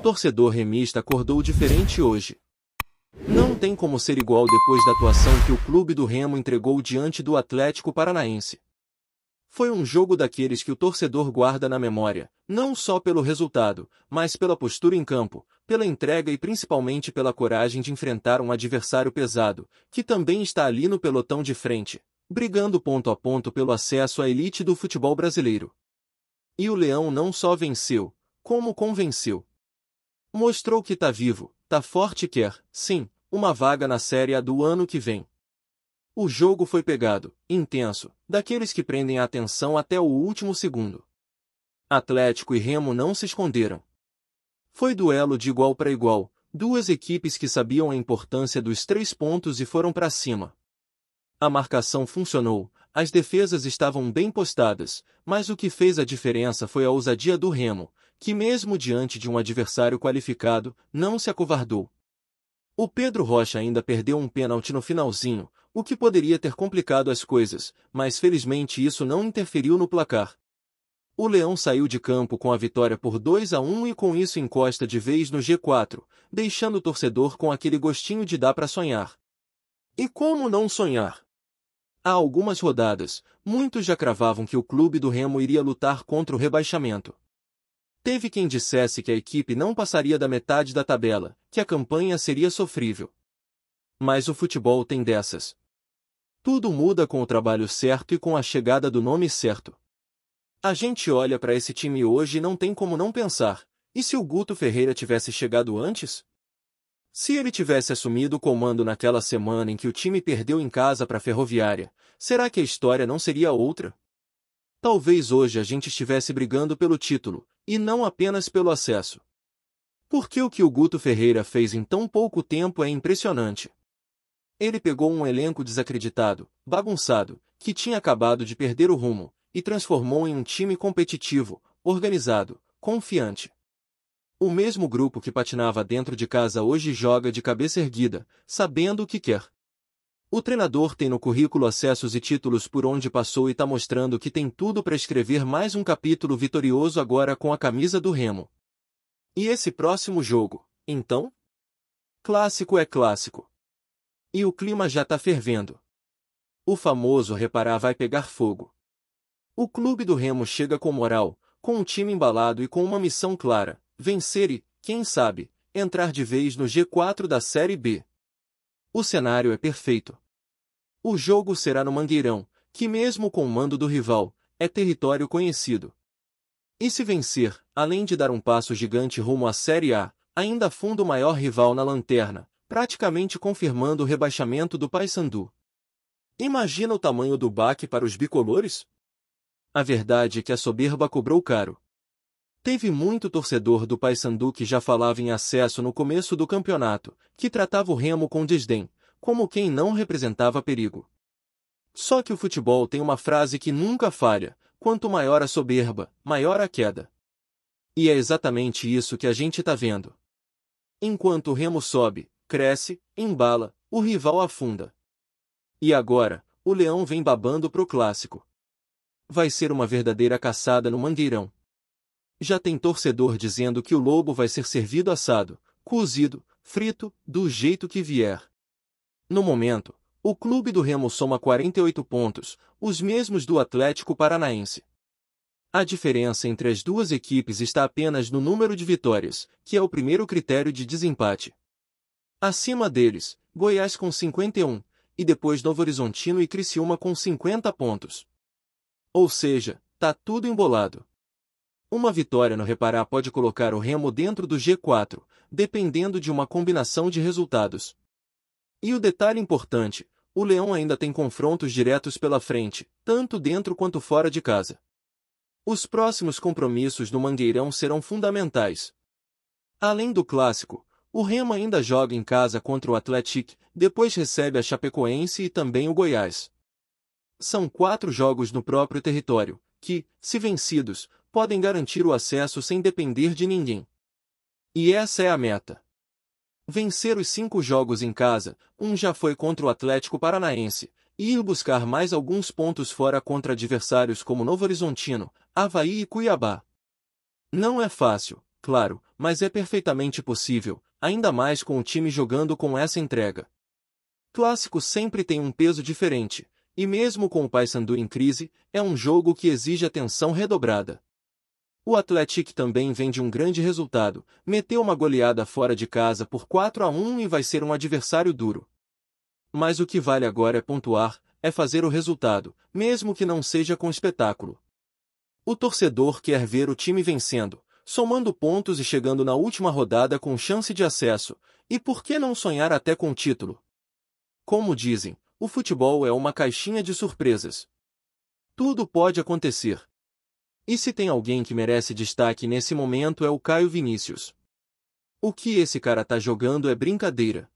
torcedor remista acordou diferente hoje. Não tem como ser igual depois da atuação que o clube do Remo entregou diante do Atlético Paranaense. Foi um jogo daqueles que o torcedor guarda na memória, não só pelo resultado, mas pela postura em campo, pela entrega e principalmente pela coragem de enfrentar um adversário pesado, que também está ali no pelotão de frente, brigando ponto a ponto pelo acesso à elite do futebol brasileiro. E o Leão não só venceu, como convenceu. Mostrou que tá vivo, tá forte e quer, sim, uma vaga na Série A do ano que vem. O jogo foi pegado, intenso, daqueles que prendem a atenção até o último segundo. Atlético e Remo não se esconderam. Foi duelo de igual para igual, duas equipes que sabiam a importância dos 3 pontos e foram para cima. A marcação funcionou, as defesas estavam bem postadas, mas o que fez a diferença foi a ousadia do Remo, que mesmo diante de um adversário qualificado, não se acovardou. O Pedro Rocha ainda perdeu um pênalti no finalzinho, o que poderia ter complicado as coisas, mas felizmente isso não interferiu no placar. O Leão saiu de campo com a vitória por 2-1 e com isso encosta de vez no G4, deixando o torcedor com aquele gostinho de dar para sonhar. E como não sonhar? Há algumas rodadas, muitos já cravavam que o clube do Remo iria lutar contra o rebaixamento. Teve quem dissesse que a equipe não passaria da metade da tabela, que a campanha seria sofrível. Mas o futebol tem dessas. Tudo muda com o trabalho certo e com a chegada do nome certo. A gente olha para esse time hoje e não tem como não pensar, e se o Guto Ferreira tivesse chegado antes? Se ele tivesse assumido o comando naquela semana em que o time perdeu em casa para a Ferroviária, será que a história não seria outra? Talvez hoje a gente estivesse brigando pelo título, e não apenas pelo acesso. Porque o que o Guto Ferreira fez em tão pouco tempo é impressionante. Ele pegou um elenco desacreditado, bagunçado, que tinha acabado de perder o rumo, e transformou em um time competitivo, organizado, confiante. O mesmo grupo que patinava dentro de casa hoje joga de cabeça erguida, sabendo o que quer. O treinador tem no currículo acessos e títulos por onde passou e está mostrando que tem tudo para escrever mais um capítulo vitorioso agora com a camisa do Remo. E esse próximo jogo, então? Clássico é clássico. E o clima já está fervendo. O famoso reparar vai pegar fogo. O clube do Remo chega com moral, com um time embalado e com uma missão clara, vencer e, quem sabe, entrar de vez no G4 da Série B. O cenário é perfeito. O jogo será no Mangueirão, que mesmo com o mando do rival, é território conhecido. E se vencer, além de dar um passo gigante rumo à Série A, ainda afunda o maior rival na lanterna, praticamente confirmando o rebaixamento do Paysandu. Imagina o tamanho do baque para os bicolores? A verdade é que a soberba cobrou caro. Teve muito torcedor do Paysandu que já falava em acesso no começo do campeonato, que tratava o Remo com desdém, como quem não representava perigo. Só que o futebol tem uma frase que nunca falha: quanto maior a soberba, maior a queda. E é exatamente isso que a gente está vendo. Enquanto o Remo sobe, cresce, embala, o rival afunda. E agora, o Leão vem babando pro clássico. Vai ser uma verdadeira caçada no Mangueirão. Já tem torcedor dizendo que o lobo vai ser servido assado, cozido, frito, do jeito que vier. No momento, o clube do Remo soma 48 pontos, os mesmos do Atlético Paranaense. A diferença entre as duas equipes está apenas no número de vitórias, que é o primeiro critério de desempate. Acima deles, Goiás com 51, e depois Novo Horizontino e Criciúma com 50 pontos. Ou seja, tá tudo embolado. Uma vitória no Repará pode colocar o Remo dentro do G4, dependendo de uma combinação de resultados. E o detalhe importante, o Leão ainda tem confrontos diretos pela frente, tanto dentro quanto fora de casa. Os próximos compromissos no Mangueirão serão fundamentais. Além do clássico, o Remo ainda joga em casa contra o Atlético, depois recebe a Chapecoense e também o Goiás. São 4 jogos no próprio território, que, se vencidos, podem garantir o acesso sem depender de ninguém. E essa é a meta. Vencer os 5 jogos em casa, um já foi contra o Atlético Paranaense, e ir buscar mais alguns pontos fora contra adversários como Novo Horizontino, Avaí e Cuiabá. Não é fácil, claro, mas é perfeitamente possível, ainda mais com o time jogando com essa entrega. Clássico sempre tem um peso diferente, e mesmo com o Paysandu em crise, é um jogo que exige atenção redobrada. O Atlético também vem de um grande resultado, meteu uma goleada fora de casa por 4-1 e vai ser um adversário duro. Mas o que vale agora é pontuar, é fazer o resultado, mesmo que não seja com espetáculo. O torcedor quer ver o time vencendo, somando pontos e chegando na última rodada com chance de acesso, e por que não sonhar até com o título? Como dizem, o futebol é uma caixinha de surpresas. Tudo pode acontecer. E se tem alguém que merece destaque nesse momento é o Caio Vinícius. O que esse cara tá jogando é brincadeira.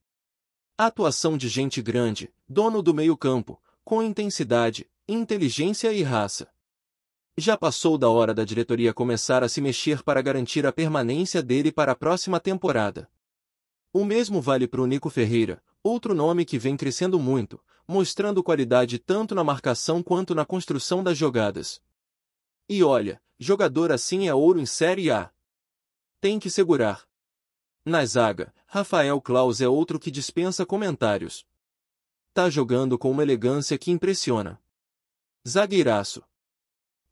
A atuação de gente grande, dono do meio-campo, com intensidade, inteligência e raça. Já passou da hora da diretoria começar a se mexer para garantir a permanência dele para a próxima temporada. O mesmo vale para o Nico Ferreira, outro nome que vem crescendo muito, mostrando qualidade tanto na marcação quanto na construção das jogadas. E olha, jogador assim é ouro em Série A. Tem que segurar. Na zaga, Rafael Claus é outro que dispensa comentários. Tá jogando com uma elegância que impressiona. Zagueiraço.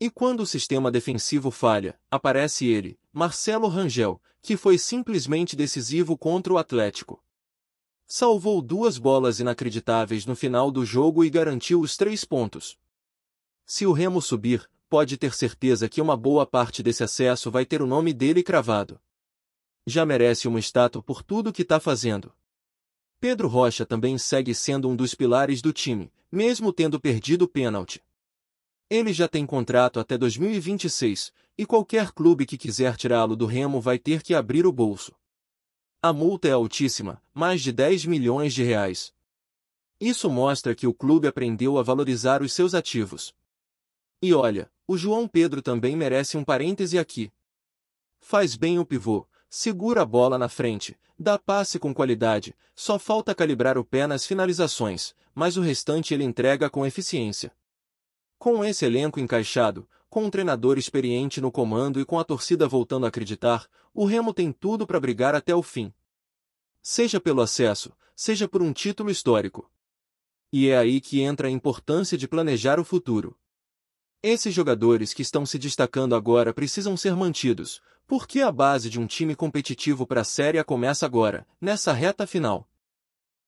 E quando o sistema defensivo falha, aparece ele, Marcelo Rangel, que foi simplesmente decisivo contra o Atlético. Salvou 2 bolas inacreditáveis no final do jogo e garantiu os 3 pontos. Se o Remo subir, pode ter certeza que uma boa parte desse acesso vai ter o nome dele cravado. Já merece uma estátua por tudo que tá fazendo. Pedro Rocha também segue sendo um dos pilares do time, mesmo tendo perdido o pênalti. Ele já tem contrato até 2026, e qualquer clube que quiser tirá-lo do Remo vai ter que abrir o bolso. A multa é altíssima, mais de 10 milhões de reais. Isso mostra que o clube aprendeu a valorizar os seus ativos. E olha, o João Pedro também merece um parêntese aqui. Faz bem o pivô, segura a bola na frente, dá passe com qualidade, só falta calibrar o pé nas finalizações, mas o restante ele entrega com eficiência. Com esse elenco encaixado, com um treinador experiente no comando e com a torcida voltando a acreditar, o Remo tem tudo para brigar até o fim. Seja pelo acesso, seja por um título histórico. E é aí que entra a importância de planejar o futuro. Esses jogadores que estão se destacando agora precisam ser mantidos, porque a base de um time competitivo para a Série A começa agora, nessa reta final.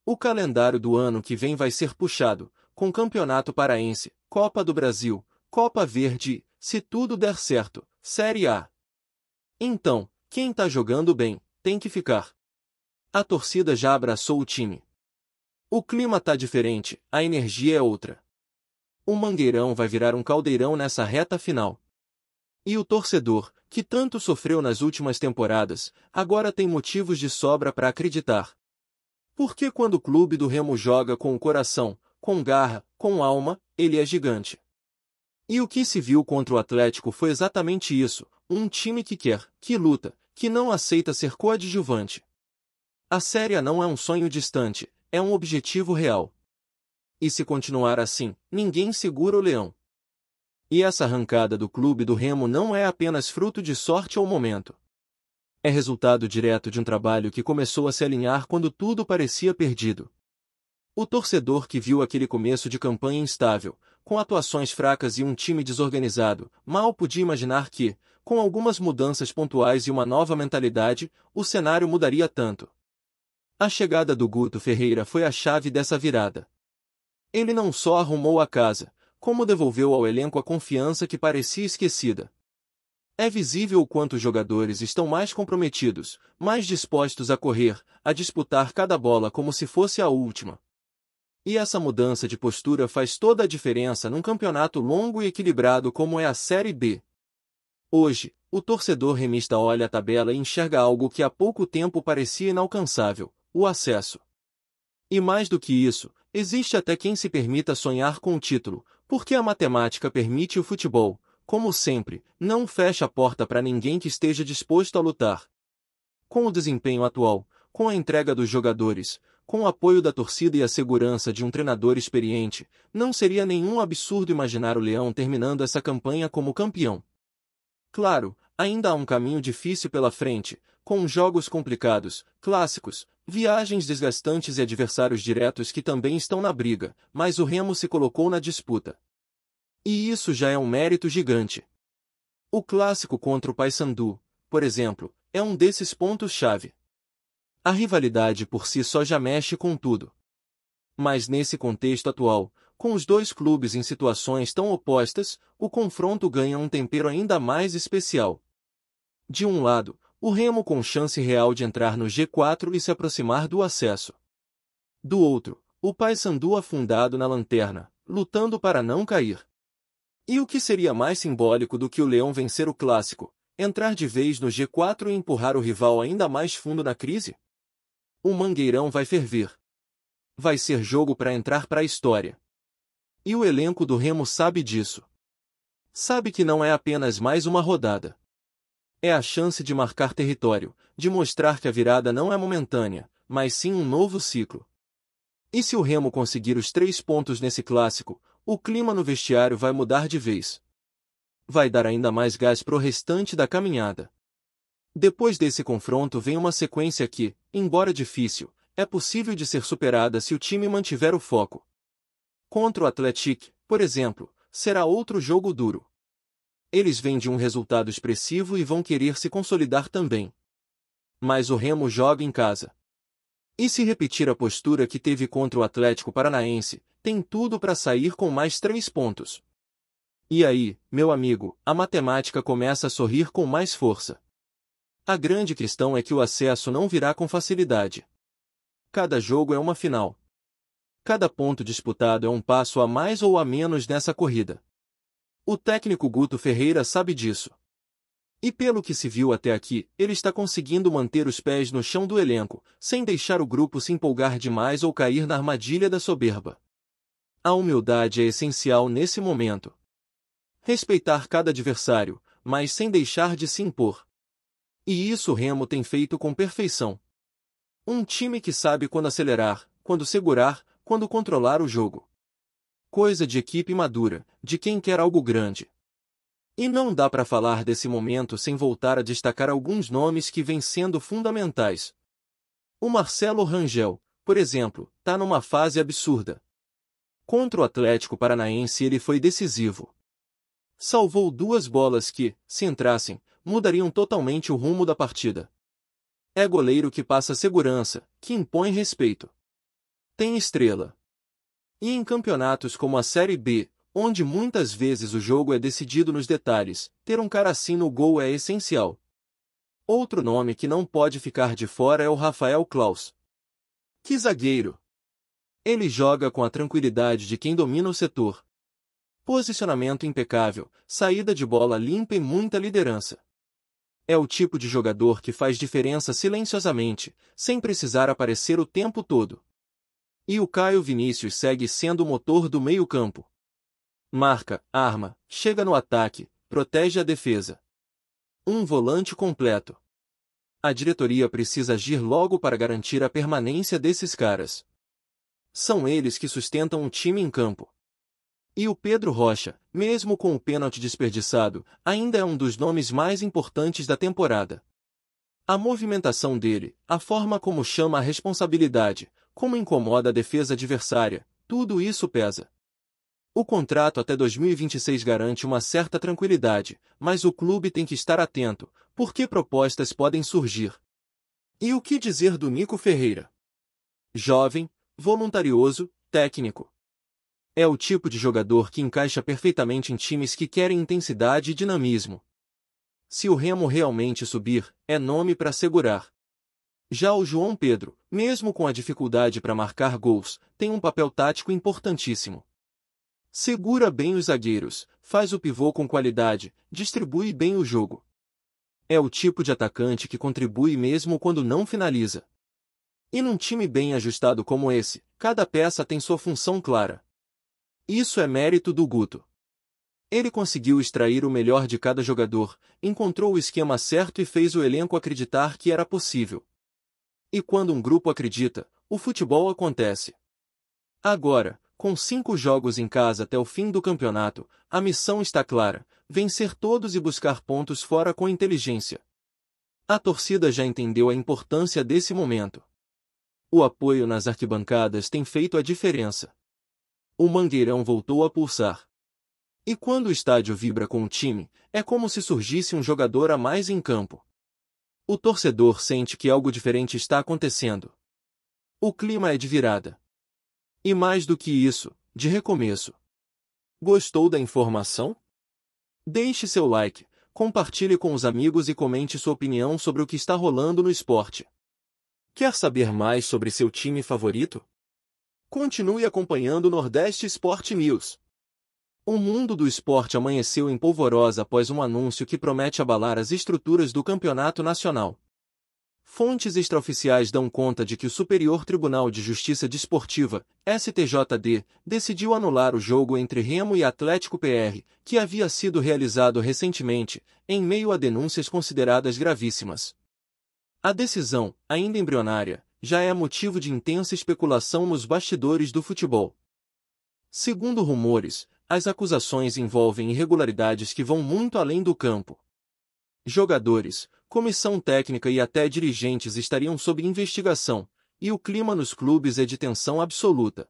O calendário do ano que vem vai ser puxado, com Campeonato Paraense, Copa do Brasil, Copa Verde e, se tudo der certo, Série A. Então, quem tá jogando bem, tem que ficar. A torcida já abraçou o time. O clima tá diferente, a energia é outra. O Mangueirão vai virar um caldeirão nessa reta final. E o torcedor, que tanto sofreu nas últimas temporadas, agora tem motivos de sobra para acreditar. Porque quando o clube do Remo joga com o coração, com garra, com alma, ele é gigante. E o que se viu contra o Atlético foi exatamente isso, um time que quer, que luta, que não aceita ser coadjuvante. A Série A não é um sonho distante, é um objetivo real. E se continuar assim, ninguém segura o leão. E essa arrancada do clube do Remo não é apenas fruto de sorte ou momento. É resultado direto de um trabalho que começou a se alinhar quando tudo parecia perdido. O torcedor que viu aquele começo de campanha instável, com atuações fracas e um time desorganizado, mal podia imaginar que, com algumas mudanças pontuais e uma nova mentalidade, o cenário mudaria tanto. A chegada do Guto Ferreira foi a chave dessa virada. Ele não só arrumou a casa, como devolveu ao elenco a confiança que parecia esquecida. É visível o quanto os jogadores estão mais comprometidos, mais dispostos a correr, a disputar cada bola como se fosse a última. E essa mudança de postura faz toda a diferença num campeonato longo e equilibrado como é a Série B. Hoje, o torcedor remista olha a tabela e enxerga algo que há pouco tempo parecia inalcançável: o acesso. E mais do que isso, existe até quem se permita sonhar com o título, porque a matemática permite o futebol, como sempre, não fecha a porta para ninguém que esteja disposto a lutar. Com o desempenho atual, com a entrega dos jogadores, com o apoio da torcida e a segurança de um treinador experiente, não seria nenhum absurdo imaginar o Leão terminando essa campanha como campeão. Claro, ainda há um caminho difícil pela frente, com jogos complicados, clássicos, viagens desgastantes e adversários diretos que também estão na briga, mas o Remo se colocou na disputa. E isso já é um mérito gigante. O clássico contra o Paysandu, por exemplo, é um desses pontos-chave. A rivalidade por si só já mexe com tudo. Mas nesse contexto atual, com os dois clubes em situações tão opostas, o confronto ganha um tempero ainda mais especial. De um lado, o Remo com chance real de entrar no G4 e se aproximar do acesso. Do outro, o Paysandu afundado na lanterna, lutando para não cair. E o que seria mais simbólico do que o Leão vencer o clássico, entrar de vez no G4 e empurrar o rival ainda mais fundo na crise? O Mangueirão vai ferver. Vai ser jogo para entrar para a história. E o elenco do Remo sabe disso. Sabe que não é apenas mais uma rodada. É a chance de marcar território, de mostrar que a virada não é momentânea, mas sim um novo ciclo. E se o Remo conseguir os 3 pontos nesse clássico, o clima no vestiário vai mudar de vez. Vai dar ainda mais gás pro restante da caminhada. Depois desse confronto vem uma sequência que, embora difícil, é possível de ser superada se o time mantiver o foco. Contra o Atlético, por exemplo, será outro jogo duro. Eles vêm de um resultado expressivo e vão querer se consolidar também. Mas o Remo joga em casa. E se repetir a postura que teve contra o Atlético Paranaense, tem tudo para sair com mais 3 pontos. E aí, meu amigo, a matemática começa a sorrir com mais força. A grande questão é que o acesso não virá com facilidade. Cada jogo é uma final. Cada ponto disputado é um passo a mais ou a menos nessa corrida. O técnico Guto Ferreira sabe disso. E pelo que se viu até aqui, ele está conseguindo manter os pés no chão do elenco, sem deixar o grupo se empolgar demais ou cair na armadilha da soberba. A humildade é essencial nesse momento. Respeitar cada adversário, mas sem deixar de se impor. E isso o Remo tem feito com perfeição. Um time que sabe quando acelerar, quando segurar, quando controlar o jogo. Coisa de equipe madura, de quem quer algo grande. E não dá para falar desse momento sem voltar a destacar alguns nomes que vêm sendo fundamentais. O Marcelo Rangel, por exemplo, tá numa fase absurda. Contra o Atlético Paranaense ele foi decisivo. Salvou 2 bolas que, se entrassem, mudariam totalmente o rumo da partida. É goleiro que passa segurança, que impõe respeito. Tem estrela. E em campeonatos como a Série B, onde muitas vezes o jogo é decidido nos detalhes, ter um cara assim no gol é essencial. Outro nome que não pode ficar de fora é o Rafael Claus. Que zagueiro! Ele joga com a tranquilidade de quem domina o setor. Posicionamento impecável, saída de bola limpa e muita liderança. É o tipo de jogador que faz diferença silenciosamente, sem precisar aparecer o tempo todo. E o Caio Vinícius segue sendo o motor do meio-campo. Marca, arma, chega no ataque, protege a defesa. Um volante completo. A diretoria precisa agir logo para garantir a permanência desses caras. São eles que sustentam o time em campo. E o Pedro Rocha, mesmo com o pênalti desperdiçado, ainda é um dos nomes mais importantes da temporada. A movimentação dele, a forma como chama a responsabilidade, como incomoda a defesa adversária, tudo isso pesa. O contrato até 2026 garante uma certa tranquilidade, mas o clube tem que estar atento, porque propostas podem surgir. E o que dizer do Nico Ferreira? Jovem, voluntarioso, técnico. É o tipo de jogador que encaixa perfeitamente em times que querem intensidade e dinamismo. Se o Remo realmente subir, é nome para segurar. Já o João Pedro, mesmo com a dificuldade para marcar gols, tem um papel tático importantíssimo. Segura bem os zagueiros, faz o pivô com qualidade, distribui bem o jogo. É o tipo de atacante que contribui mesmo quando não finaliza. E num time bem ajustado como esse, cada peça tem sua função clara. Isso é mérito do Guto. Ele conseguiu extrair o melhor de cada jogador, encontrou o esquema certo e fez o elenco acreditar que era possível. E quando um grupo acredita, o futebol acontece. Agora, com 5 jogos em casa até o fim do campeonato, a missão está clara: vencer todos e buscar pontos fora com inteligência. A torcida já entendeu a importância desse momento. O apoio nas arquibancadas tem feito a diferença. O Mangueirão voltou a pulsar. E quando o estádio vibra com o time, é como se surgisse um jogador a mais em campo. O torcedor sente que algo diferente está acontecendo. O clima é de virada. E mais do que isso, de recomeço. Gostou da informação? Deixe seu like, compartilhe com os amigos e comente sua opinião sobre o que está rolando no esporte. Quer saber mais sobre seu time favorito? Continue acompanhando o Nordeste Sport News. O mundo do esporte amanheceu em polvorosa após um anúncio que promete abalar as estruturas do campeonato nacional. Fontes extraoficiais dão conta de que o Superior Tribunal de Justiça Desportiva, STJD, decidiu anular o jogo entre Remo e Atlético PR, que havia sido realizado recentemente, em meio a denúncias consideradas gravíssimas. A decisão, ainda embrionária, já é motivo de intensa especulação nos bastidores do futebol. Segundo rumores, as acusações envolvem irregularidades que vão muito além do campo. Jogadores, comissão técnica e até dirigentes estariam sob investigação, e o clima nos clubes é de tensão absoluta.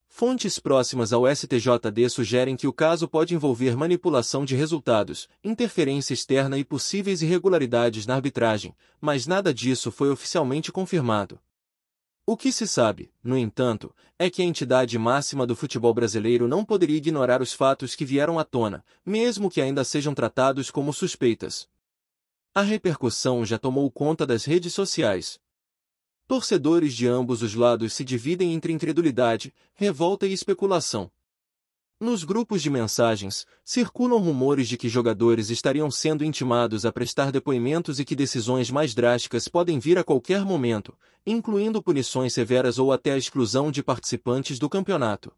Fontes próximas ao STJD sugerem que o caso pode envolver manipulação de resultados, interferência externa e possíveis irregularidades na arbitragem, mas nada disso foi oficialmente confirmado. O que se sabe, no entanto, é que a entidade máxima do futebol brasileiro não poderia ignorar os fatos que vieram à tona, mesmo que ainda sejam tratados como suspeitas. A repercussão já tomou conta das redes sociais. Torcedores de ambos os lados se dividem entre incredulidade, revolta e especulação. Nos grupos de mensagens, circulam rumores de que jogadores estariam sendo intimados a prestar depoimentos e que decisões mais drásticas podem vir a qualquer momento, incluindo punições severas ou até a exclusão de participantes do campeonato.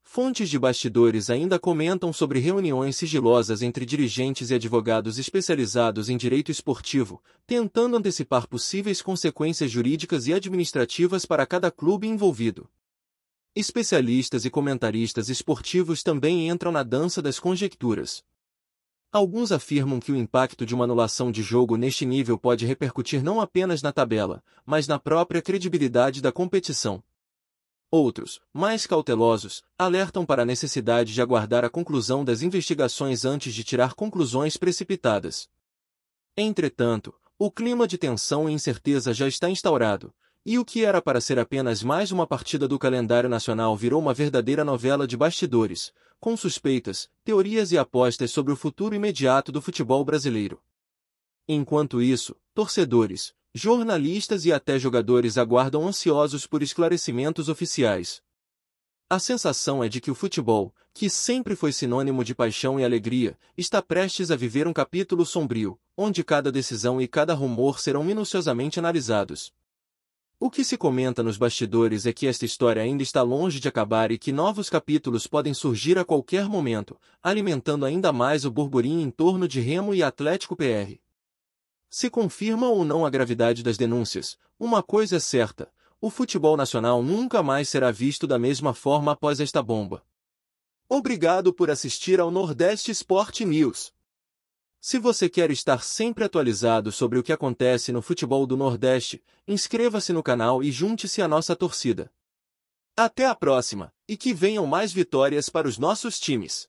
Fontes de bastidores ainda comentam sobre reuniões sigilosas entre dirigentes e advogados especializados em direito esportivo, tentando antecipar possíveis consequências jurídicas e administrativas para cada clube envolvido. Especialistas e comentaristas esportivos também entram na dança das conjecturas. Alguns afirmam que o impacto de uma anulação de jogo neste nível pode repercutir não apenas na tabela, mas na própria credibilidade da competição. Outros, mais cautelosos, alertam para a necessidade de aguardar a conclusão das investigações antes de tirar conclusões precipitadas. Entretanto, o clima de tensão e incerteza já está instaurado, e o que era para ser apenas mais uma partida do calendário nacional virou uma verdadeira novela de bastidores, com suspeitas, teorias e apostas sobre o futuro imediato do futebol brasileiro. Enquanto isso, torcedores, jornalistas e até jogadores aguardam ansiosos por esclarecimentos oficiais. A sensação é de que o futebol, que sempre foi sinônimo de paixão e alegria, está prestes a viver um capítulo sombrio, onde cada decisão e cada rumor serão minuciosamente analisados. O que se comenta nos bastidores é que esta história ainda está longe de acabar e que novos capítulos podem surgir a qualquer momento, alimentando ainda mais o burburinho em torno de Remo e Atlético PR. Se confirma ou não a gravidade das denúncias, uma coisa é certa: o futebol nacional nunca mais será visto da mesma forma após esta bomba. Obrigado por assistir ao Nordeste Sport News. Se você quer estar sempre atualizado sobre o que acontece no futebol do Nordeste, inscreva-se no canal e junte-se à nossa torcida. Até a próxima, e que venham mais vitórias para os nossos times!